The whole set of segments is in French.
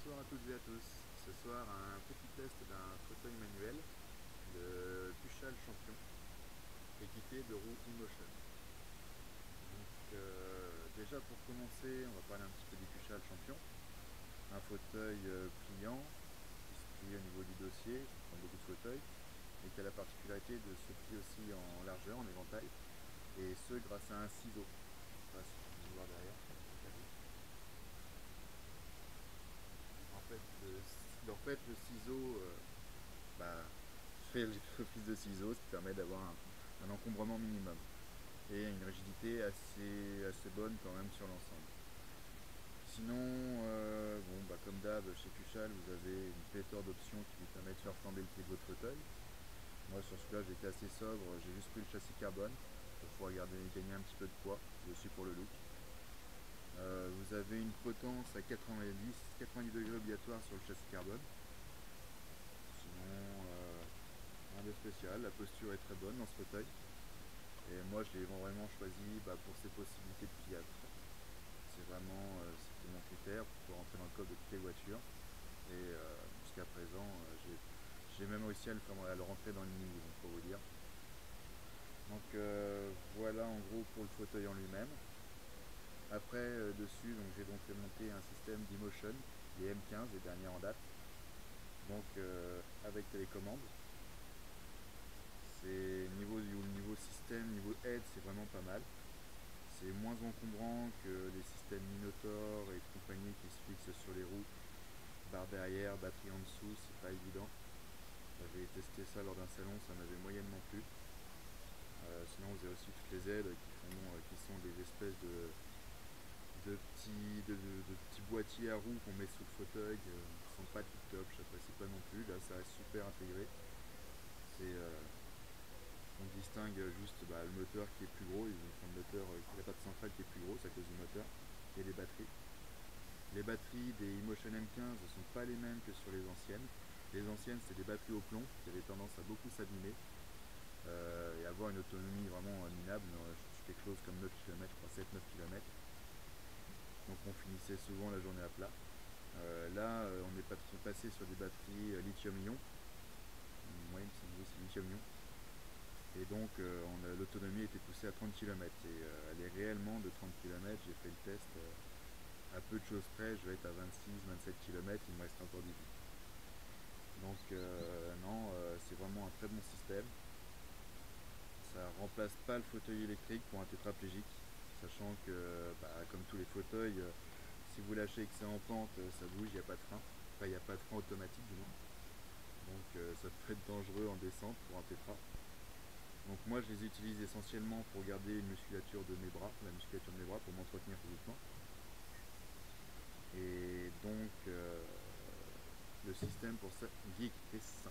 Bonsoir à toutes et à tous. Ce soir, un petit test d'un fauteuil manuel, le Cushal Champion, équipé de roues eMotion. Déjà pour commencer, on va parler un petit peu du Cushal Champion. Un fauteuil pliant, qui se plie au niveau du dossier, comme beaucoup de fauteuils, et qui a la particularité de se plier aussi en largeur, en éventail, et ce grâce à un ciseau. Je ne sais pas si vous pouvez voir derrière. Le ciseau fait l'office de ciseau, ce qui permet d'avoir un encombrement minimum et une rigidité assez bonne quand même sur l'ensemble. Sinon, comme d'hab, chez Cushal, vous avez une pléthore d'options qui vous permettent de faire flamber le prix de votre fauteuil. Moi, sur celui-là, j'étais assez sobre, j'ai juste pris le châssis carbone pour pouvoir gagner un petit peu de poids dessus pour le look. Vous avez une potence à 90 degrés obligatoire sur le châssis carbone. Sinon, rien de spécial, la posture est très bonne dans ce fauteuil. Et moi, je l'ai vraiment choisi pour ses possibilités de pliage. C'est vraiment c'était mon critère pour pouvoir rentrer dans le coffre de toutes les voitures. Et jusqu'à présent, j'ai même réussi à le rentrer dans le mini, pour vous dire. Donc voilà en gros pour le fauteuil en lui-même. Après dessus, j'ai donc monté un système d'eMotion, les M15, les derniers en date. Donc avec télécommande. C'est niveau système, niveau aide, c'est vraiment pas mal. C'est moins encombrant que les systèmes Minotaur et compagnie qui se fixent sur les roues. Barre derrière, batterie en dessous, c'est pas évident. J'avais testé ça lors d'un salon, ça m'avait moyennement plu. Sinon vous avez aussi toutes les aides qui sont des espèces de petits boîtiers à roues qu'on met sous le fauteuil, qui sont pas tip top, j'apprécie pas non plus. Là ça reste super intégré. On distingue juste le moteur qui est plus gros, la patte centrale qui est plus grosse à cause du moteur, et les batteries. Les batteries des eMotion M15 ne sont pas les mêmes que sur les anciennes. Les anciennes, c'est des batteries au plomb qui avaient tendance à beaucoup s'abîmer et avoir une autonomie vraiment minable, quelque chose comme 9 km, je crois 7-9 km. Donc on finissait souvent la journée à plat. Là, on est passé sur des batteries lithium-ion. Oui, c'est lithium-ion. Et donc l'autonomie était poussée à 30 km et elle est réellement de 30 km. J'ai fait le test à peu de choses près, je vais être à 26-27 km, il me reste encore 18. Donc non, c'est vraiment un très bon système. Ça remplace pas le fauteuil électrique pour un tétraplégique, sachant que comme tous les fauteuils, si vous lâchez et que c'est en pente, ça bouge, il n'y a pas de frein. Enfin, il n'y a pas de frein automatique du moins. Donc ça peut être dangereux en descente pour un tétra. Donc moi je les utilise essentiellement pour garder une musculature de mes bras, la musculature de mes bras pour m'entretenir physiquement. Et donc le système pour ça, geek, dessin.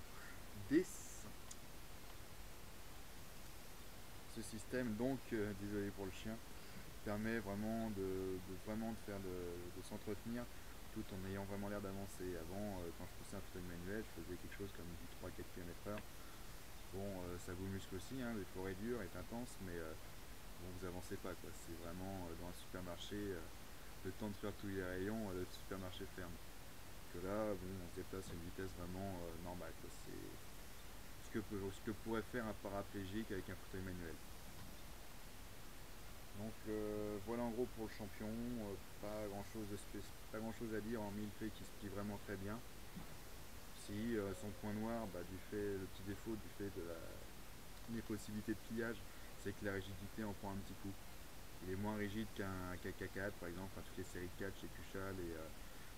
Ce système donc, désolé pour le chien, permet vraiment de s'entretenir tout en ayant vraiment l'air d'avancer. Avant, quand je poussais un fauteuil manuel, je faisais quelque chose comme du 3-4 km/h. Bon, ça vous muscle aussi, hein, l'effort est dur, est intense, mais bon, vous avancez pas, quoi. C'est vraiment dans un supermarché, le temps de faire tous les rayons, le supermarché ferme. Que là, bon, on se déplace à une vitesse vraiment normale, quoi. C'est ce que pourrait faire un paraplégique avec un fauteuil manuel. Donc voilà en gros pour le champion, pas grand chose à dire hormis le fait qu'il se plie vraiment très bien. Si son point noir, le petit défaut du fait des possibilités de pliage, c'est que la rigidité en prend un petit coup. Il est moins rigide qu'un K4 par exemple, toutes les séries 4 chez Cushal et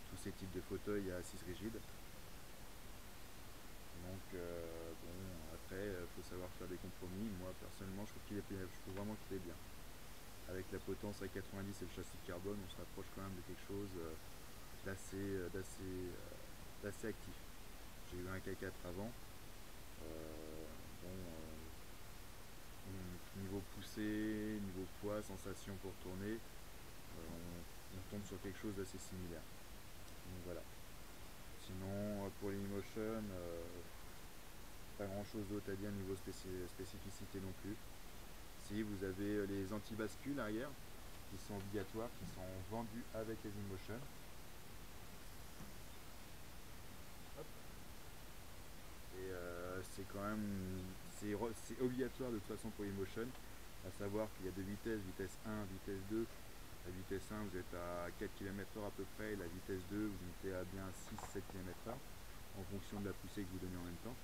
tous ces types de fauteuils à assise rigide. Donc bon, après il faut savoir faire des compromis. Moi personnellement je trouve vraiment qu'il est bien. Avec la potence à 90 et le châssis carbone, on se rapproche quand même de quelque chose d'assez actif. J'ai eu un K4 avant. Bon, niveau poussée, niveau poids, sensation pour tourner, on tombe sur quelque chose d'assez similaire. Donc voilà. Sinon, pour l'eMotion, pas grand chose d'autre à dire niveau spécificité non plus. Si vous avez les anti-bascules arrière qui sont obligatoires, qui sont vendus avec les eMotion. quand même, c'est obligatoire de toute façon pour Emotion, à savoir qu'il y a deux vitesses, vitesse 1, vitesse 2. La vitesse 1, vous êtes à 4 km/h à peu près, et la vitesse 2, vous montez à bien 6-7 km/h en fonction de la poussée que vous donnez en même temps.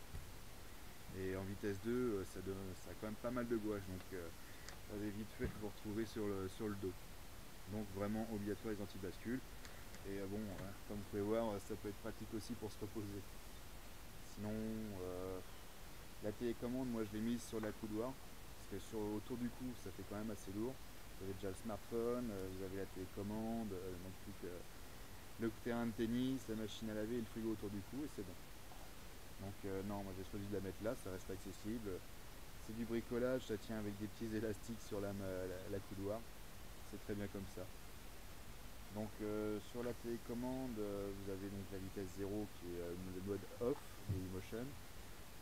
Et en vitesse 2, ça a quand même pas mal de gouache, donc vous avez vite fait vous retrouver sur le dos. Donc vraiment obligatoire les anti-bascules. Et bon, comme vous pouvez voir, ça peut être pratique aussi pour se reposer. Sinon, la télécommande, moi je l'ai mise sur la coudoir, parce que autour du cou, ça fait quand même assez lourd. Vous avez déjà le smartphone, vous avez la télécommande, donc plus que le terrain de tennis, la machine à laver et le frigo autour du cou, et c'est bon. Donc non, moi j'ai choisi de la mettre là, ça reste accessible. C'est du bricolage, ça tient avec des petits élastiques sur la coudoir. C'est très bien comme ça. Donc sur la télécommande, vous avez donc la vitesse 0 qui est le mode off de Emotion.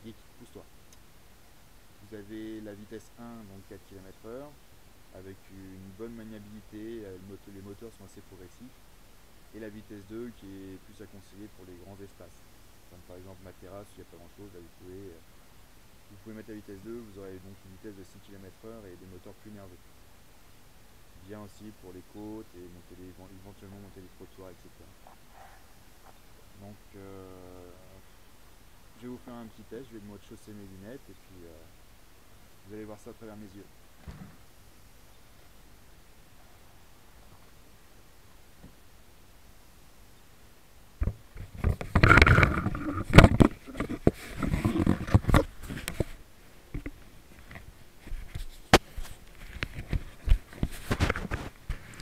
Geek, pousse-toi. Vous avez la vitesse 1, donc 4 km/h, avec une bonne maniabilité, les moteurs sont assez progressifs. Et la vitesse 2 qui est plus à conseiller pour les grands espaces. Comme par exemple ma terrasse, il n'y a pas grand chose, là vous pouvez mettre la vitesse 2, vous aurez donc une vitesse de 6 km/h et des moteurs plus nerveux. Bien aussi pour les côtes et éventuellement monter les trottoirs, etc. Donc je vais vous faire un petit test, je vais de chausser mes lunettes et puis vous allez voir ça à travers mes yeux.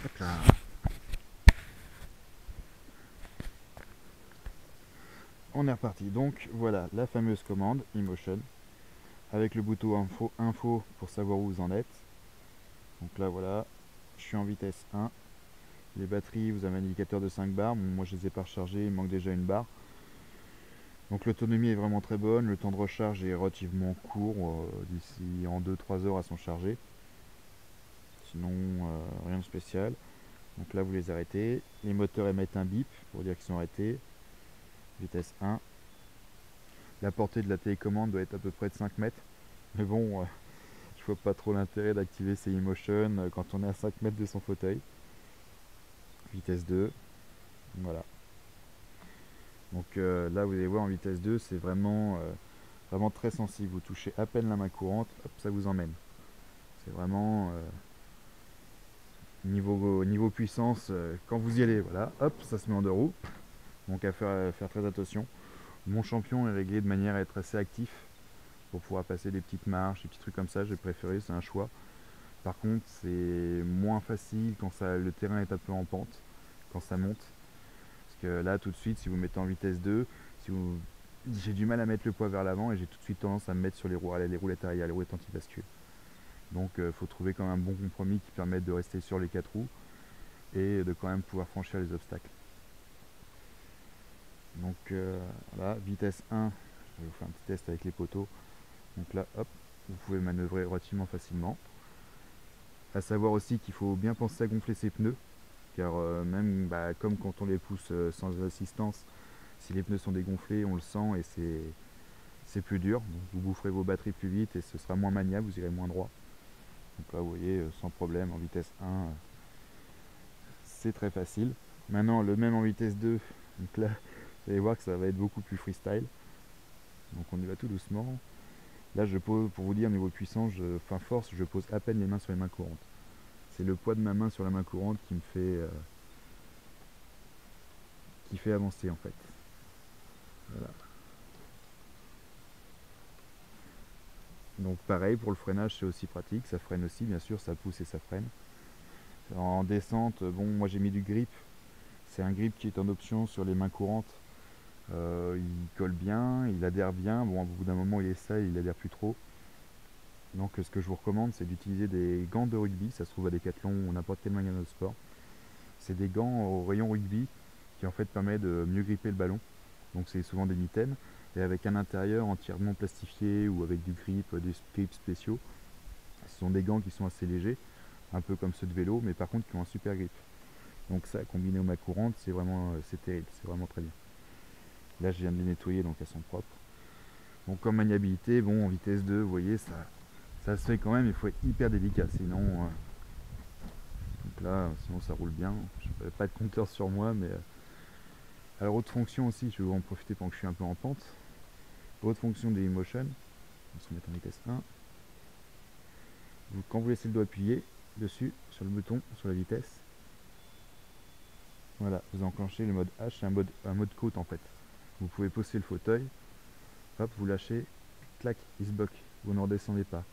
Hop là. On est reparti. Donc voilà la fameuse commande Emotion avec le bouton info pour savoir où vous en êtes. Donc là voilà, je suis en vitesse 1. Les batteries, vous avez un indicateur de 5 barres. Bon, moi je les ai pas rechargées, il manque déjà une barre. Donc l'autonomie est vraiment très bonne, le temps de recharge est relativement court, d'ici en 2-3 heures à sont chargés. Sinon rien de spécial. Donc là vous les arrêtez, les moteurs émettent un bip pour dire qu'ils sont arrêtés. Vitesse 1. La portée de la télécommande doit être à peu près de 5 mètres. Mais bon, je vois pas trop l'intérêt d'activer ces Emotion quand on est à 5 mètres de son fauteuil. Vitesse 2. Voilà. Donc là vous allez voir en vitesse 2 c'est vraiment très sensible. Vous touchez à peine la main courante, hop, ça vous emmène. C'est vraiment niveau puissance, quand vous y allez, voilà, hop, ça se met en deux roues. Donc à faire très attention. Mon champion est réglé de manière à être assez actif pour pouvoir passer des petites marches, des petits trucs comme ça. J'ai préféré, c'est un choix. Par contre, c'est moins facile quand le terrain est un peu en pente, quand ça monte. Parce que là, tout de suite, si vous mettez en vitesse 2, j'ai du mal à mettre le poids vers l'avant et j'ai tout de suite tendance à me mettre sur les roulettes arrière, les roulettes anti-bascule. Donc il faut trouver quand même un bon compromis qui permette de rester sur les 4 roues et de quand même pouvoir franchir les obstacles. Donc là, vitesse 1, je vais vous faire un petit test avec les poteaux. Donc là, hop, vous pouvez manœuvrer relativement facilement. A savoir aussi qu'il faut bien penser à gonfler ses pneus, car même comme quand on les pousse sans assistance, si les pneus sont dégonflés, on le sent et c'est plus dur. Donc vous boufferez vos batteries plus vite et ce sera moins maniable, vous irez moins droit. Donc là, vous voyez, sans problème, en vitesse 1, c'est très facile. Maintenant, le même en vitesse 2, donc là, vous allez voir que ça va être beaucoup plus freestyle. Donc on y va tout doucement. Là, je pose, pour vous dire, niveau puissance, force, je pose à peine les mains sur les mains courantes. C'est le poids de ma main sur la main courante qui fait avancer en fait. Voilà. Donc pareil, pour le freinage, c'est aussi pratique. Ça freine aussi, bien sûr, ça pousse et ça freine. En descente, bon, moi j'ai mis du grip. C'est un grip qui est en option sur les mains courantes. Il colle bien, il adhère bien. Bon, au bout d'un moment, il essaye, il adhère plus trop. Donc, ce que je vous recommande, c'est d'utiliser des gants de rugby. Ça se trouve à Decathlon ou n'importe quel magasin de sport. C'est des gants au rayon rugby qui en fait permet de mieux gripper le ballon. Donc, c'est souvent des mitaines et avec un intérieur entièrement plastifié ou avec du grip, des grips spéciaux. Ce sont des gants qui sont assez légers, un peu comme ceux de vélo, mais par contre qui ont un super grip. Donc ça, combiné aux mains courantes, c'est terrible, c'est vraiment très bien. Là, je viens de les nettoyer, donc elles sont propres. Donc comme maniabilité, bon en vitesse 2, vous voyez, ça se fait quand même, il faut être hyper délicat, sinon donc là, sinon ça roule bien. Je n'avais pas de compteur sur moi, mais alors autre fonction aussi, je vais en profiter pendant que je suis un peu en pente. Autre fonction des Emotion, on va se mettre en vitesse 1. Quand vous laissez le doigt appuyé dessus, sur le bouton, sur la vitesse, voilà, vous enclenchez le mode H, c'est un mode côte en fait. Vous pouvez poser le fauteuil, hop, vous lâchez, clac, il se bloque, vous ne redescendez pas.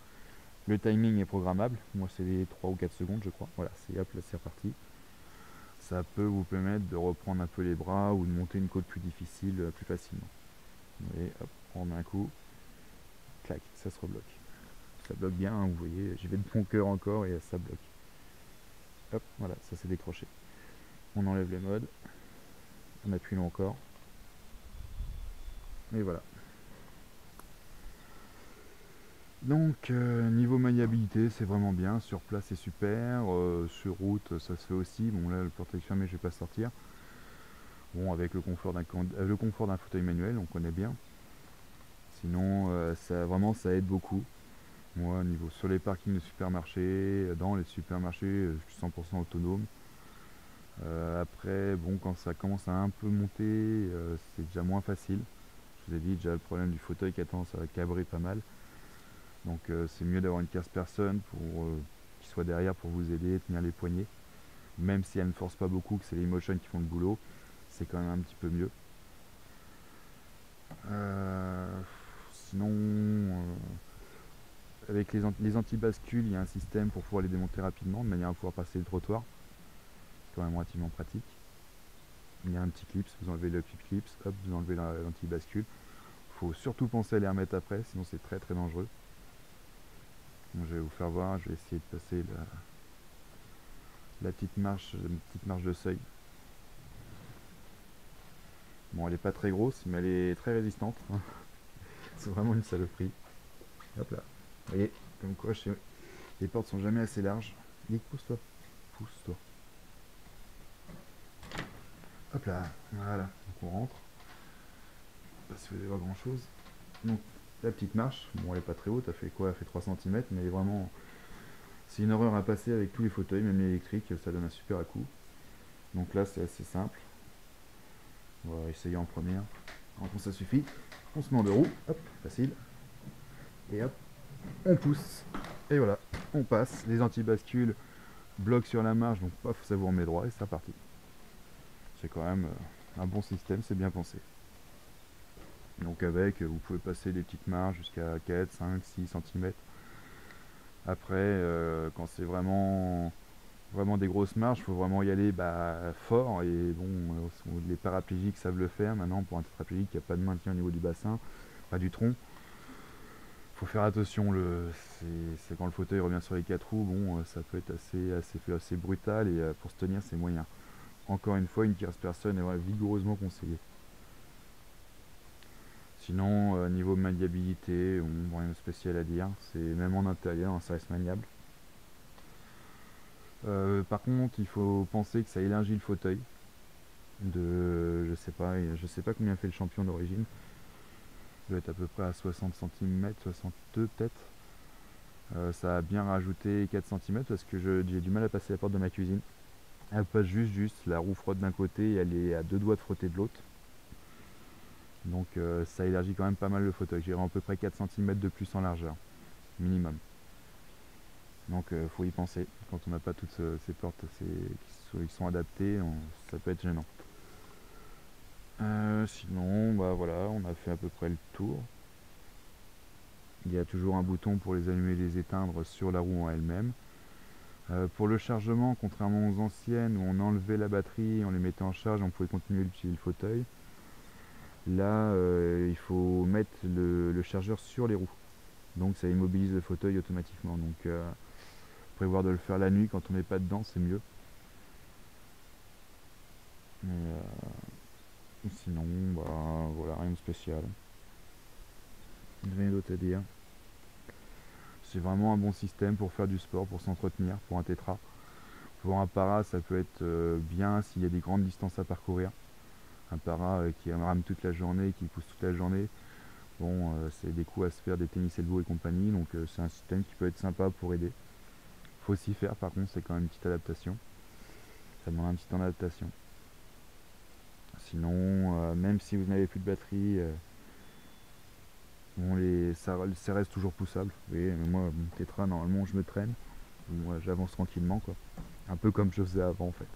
Le timing est programmable, moi c'est les 3 ou 4 secondes je crois, voilà, c'est hop, là c'est reparti. Ça peut vous permettre de reprendre un peu les bras ou de monter une côte plus difficile, plus facilement. Vous voyez, hop, on remet un coup, clac, ça se rebloque. Ça bloque bien, hein, vous voyez, j'y vais de bon cœur encore et ça bloque. Hop, voilà, ça s'est décroché. On enlève les modes, on appuie là encore, et voilà. Donc niveau maniabilité c'est vraiment bien, sur place c'est super, sur route ça se fait aussi, bon là le portail fermé je vais pas sortir. Bon avec le confort d'un fauteuil manuel on connaît bien. Sinon vraiment ça aide beaucoup. Moi niveau sur les parkings de supermarchés, dans les supermarchés je suis 100% autonome. Après bon quand ça commence à un peu monter c'est déjà moins facile. Je vous ai dit déjà le problème du fauteuil qui a tendance à cabrer pas mal. Donc c'est mieux d'avoir une tierce personne pour qui soit derrière pour vous aider, tenir les poignets. Même si elle ne force pas beaucoup, que c'est les Emotion qui font le boulot, c'est quand même un petit peu mieux. Sinon, avec les anti-bascules, il y a un système pour pouvoir les démonter rapidement, de manière à pouvoir passer le trottoir. C'est quand même relativement pratique. Il y a un petit clips, vous enlevez le clips, hop, vous enlevez l'anti-bascule. Il faut surtout penser à les remettre après, sinon c'est très très dangereux. Donc, je vais vous faire voir, je vais essayer de passer la petite marche de seuil. Bon, elle est pas très grosse, mais elle est très résistante. C'est vraiment une saloperie. Hop là. Vous voyez, comme quoi les portes sont jamais assez larges. Nick, pousse-toi. Pousse-toi. Hop là. Voilà. Donc on rentre. Pas si vous allez voir grand chose. Donc la petite marche, bon elle est pas très haute, elle fait quoi? Elle fait 3 cm, mais vraiment. C'est une horreur à passer avec tous les fauteuils, même l'électrique, ça donne un super à coup. Donc là c'est assez simple. On va essayer en première. Quand ça suffit, on se met en deux roues, hop, facile. Et hop, on pousse. Et voilà, on passe. Les anti-bascules bloquent sur la marche, donc paf, ça vous remet droit et c'est reparti. C'est quand même un bon système, c'est bien pensé. Donc avec, vous pouvez passer des petites marches jusqu'à 4, 5, 6 cm. Après, quand c'est vraiment des grosses marches, il faut vraiment y aller fort. Et bon, les paraplégiques savent le faire. Maintenant, pour un tétraplégique, il n'y a pas de maintien au niveau du bassin, pas du tronc. Faut faire attention, c'est quand le fauteuil revient sur les 4 roues, bon, ça peut être assez brutal et pour se tenir, c'est moyen. Encore une fois, une tierce personne est vigoureusement conseillée. Sinon, niveau maniabilité, rien de spécial à dire. C'est même en intérieur, ça reste maniable. Par contre, il faut penser que ça élargit le fauteuil. Je sais pas combien fait le champion d'origine. Il doit être à peu près à 60 cm, 62 peut-être. Ça a bien rajouté 4 cm parce que j'ai du mal à passer la porte de ma cuisine. Elle passe juste, la roue frotte d'un côté et elle est à 2 doigts de frotter de l'autre. Donc ça élargit quand même pas mal le fauteuil. J'irai à peu près 4 cm de plus en largeur, minimum. Donc faut y penser. Quand on n'a pas toutes ces portes qui sont adaptées, ça peut être gênant. Sinon, voilà, on a fait à peu près le tour. Il y a toujours un bouton pour les allumer et les éteindre sur la roue en elle-même. Pour le chargement, contrairement aux anciennes où on enlevait la batterie, on les mettait en charge, on pouvait continuer d'utiliser le fauteuil. Là, il faut mettre le chargeur sur les roues. Donc ça immobilise le fauteuil automatiquement. Donc prévoir de le faire la nuit quand on n'est pas dedans, c'est mieux. Sinon, voilà, rien de spécial. Rien d'autre à dire. C'est vraiment un bon système pour faire du sport, pour s'entretenir, pour un tétra. Pour un para, ça peut être bien s'il y a des grandes distances à parcourir. Un para qui rame toute la journée, qui pousse toute la journée. Bon, c'est des coups à se faire des tennis elbow et compagnie, donc c'est un système qui peut être sympa pour aider. Faut s'y faire, par contre, c'est quand même une petite adaptation. Ça demande un petit temps d'adaptation. Sinon, même si vous n'avez plus de batterie, bon, ça reste toujours poussable. Vous voyez, mais moi, mon tétra, normalement, je me traîne. Moi, j'avance tranquillement, quoi. Un peu comme je faisais avant, en fait.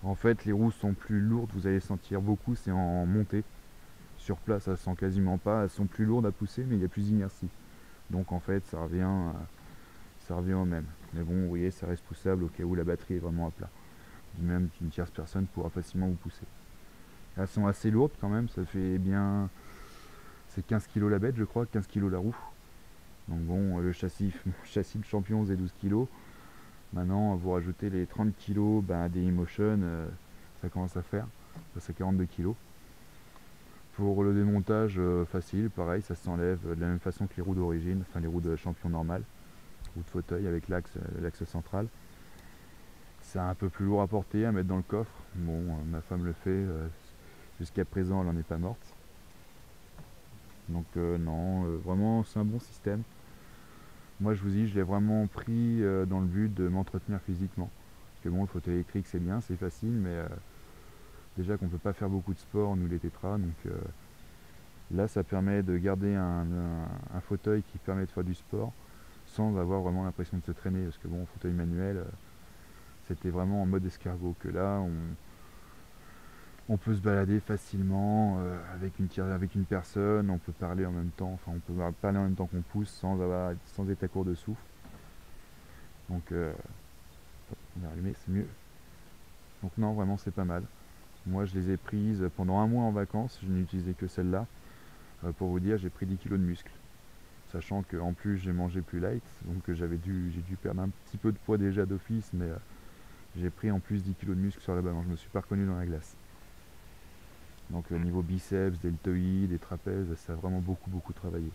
En fait, les roues sont plus lourdes, vous allez sentir beaucoup, c'est en montée. Sur place, ça se sent quasiment pas. Elles sont plus lourdes à pousser, mais il y a plus d'inertie. Donc, en fait, ça revient au même. Mais bon, vous voyez, ça reste poussable au cas où la batterie est vraiment à plat. Même qu'une tierce personne pourra facilement vous pousser. Elles sont assez lourdes quand même, ça fait bien... C'est 15 kg la bête, je crois, 15 kg la roue. Donc bon, le châssis de champion faisait 12 kg. Maintenant, vous rajoutez les 30 kg des Emotion, ça commence à faire. Ça c'est 42 kg. Pour le démontage, facile, pareil, ça s'enlève de la même façon que les roues d'origine, enfin les roues de champion normales, roues de fauteuil avec l'axe central. C'est un peu plus lourd à porter, à mettre dans le coffre. Bon, ma femme le fait, jusqu'à présent elle n'en est pas morte. Donc non, vraiment c'est un bon système. Moi je vous dis, je l'ai vraiment pris dans le but de m'entretenir physiquement. Parce que bon, le fauteuil électrique c'est bien, c'est facile, mais déjà qu'on ne peut pas faire beaucoup de sport, nous les tétras, donc là ça permet de garder un fauteuil qui permet de faire du sport sans avoir vraiment l'impression de se traîner. Parce que bon, fauteuil manuel, c'était vraiment en mode escargot, que là on peut se balader facilement avec une personne, on peut parler en même temps, enfin on peut parler en même temps qu'on pousse sans être à court de souffle. Donc on va allumer, c'est mieux. Donc non, vraiment c'est pas mal. Moi je les ai prises pendant un mois en vacances, je n'ai utilisé que celle-là. Pour vous dire, j'ai pris 10 kg de muscles. Sachant qu'en plus j'ai mangé plus light, donc j'ai dû perdre un petit peu de poids déjà d'office, mais j'ai pris en plus 10 kg de muscles sur la balance, je me suis pas reconnu dans la glace. Donc niveau biceps, deltoïdes, des trapèzes, ça a vraiment beaucoup travaillé.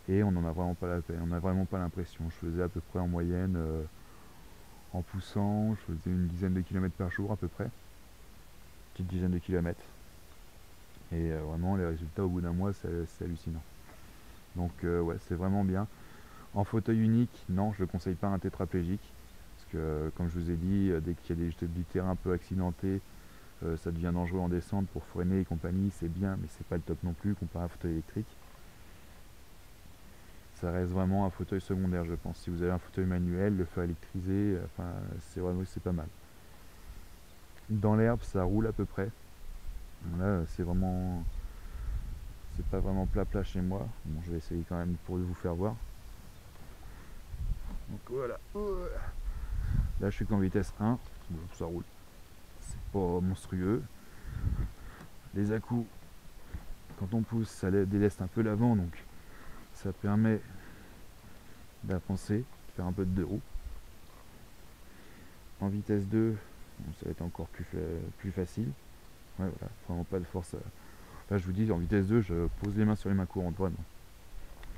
Et on n'en a vraiment pas la peine, on n'a vraiment pas l'impression. Je faisais à peu près en moyenne, en poussant, je faisais une dizaine de kilomètres par jour à peu près. Petite dizaine de kilomètres. Et vraiment les résultats au bout d'un mois, c'est hallucinant. Donc ouais, c'est vraiment bien. En fauteuil unique, non, je ne conseille pas un tétraplégique. Parce que comme je vous ai dit, dès qu'il y a du terrain un peu accidenté, ça devient dangereux en descente pour freiner et compagnie, c'est bien, mais c'est pas le top non plus comparé à un fauteuil électrique. Ça reste vraiment un fauteuil secondaire, je pense. Si vous avez un fauteuil manuel, le faire électriser, enfin, c'est pas mal. Dans l'herbe, ça roule à peu près. Là, c'est pas vraiment plat chez moi. Bon, je vais essayer quand même pour vous faire voir. Donc voilà. Là, je suis qu'en vitesse 1. Bon, ça roule. C'est pas monstrueux. Les à-coups, quand on pousse, ça déleste un peu l'avant, donc ça permet d'avancer, de faire un peu de deux roues. En vitesse 2, bon, ça va être encore plus facile. Ouais, voilà, vraiment pas de force. Là, je vous dis, en vitesse 2, je pose les mains sur les mains courantes, vraiment.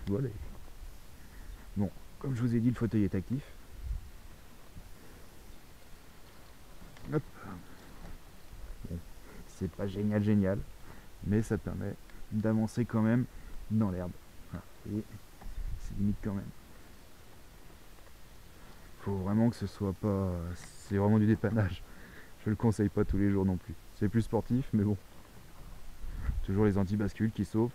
Voilà. Bon, comme je vous ai dit, le fauteuil est actif. Hop. Bon, c'est pas génial, mais ça permet d'avancer quand même dans l'herbe. Voilà, vous voyez, c'est limite quand même. Faut vraiment que ce soit pas... C'est vraiment du dépannage. Je le conseille pas tous les jours non plus. C'est plus sportif, mais bon. Toujours les anti-bascules qui sauvent.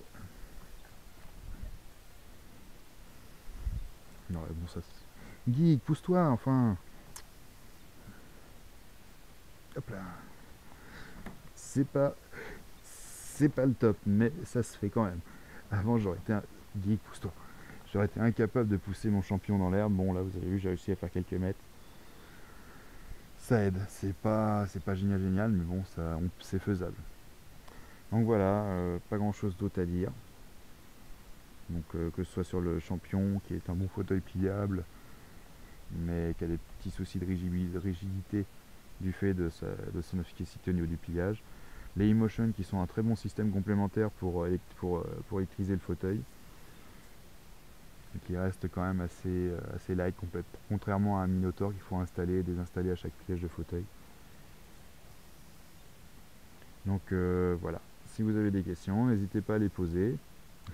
Non, bon, ça... Geek, pousse-toi, enfin. Hop là. C'est pas le top, mais ça se fait quand même. Avant, j'aurais été un... Geek, pousse-toi. J'aurais été incapable de pousser mon champion dans l'herbe. Bon, là, vous avez vu, j'ai réussi à faire quelques mètres. Ça aide. C'est pas génial, mais bon, c'est faisable. Donc voilà, pas grand chose d'autre à dire. Donc que ce soit sur le champion, qui est un bon fauteuil pliable, mais qui a des petits soucis de rigidité du fait de son efficacité au niveau du pliage. Les Emotion qui sont un très bon système complémentaire pour électriser le fauteuil, et qui reste quand même assez light, contrairement à un Minotaur qu'il faut installer et désinstaller à chaque pliage de fauteuil. Donc voilà, si vous avez des questions, n'hésitez pas à les poser.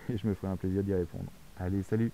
et je me ferai un plaisir d'y répondre. Allez, salut!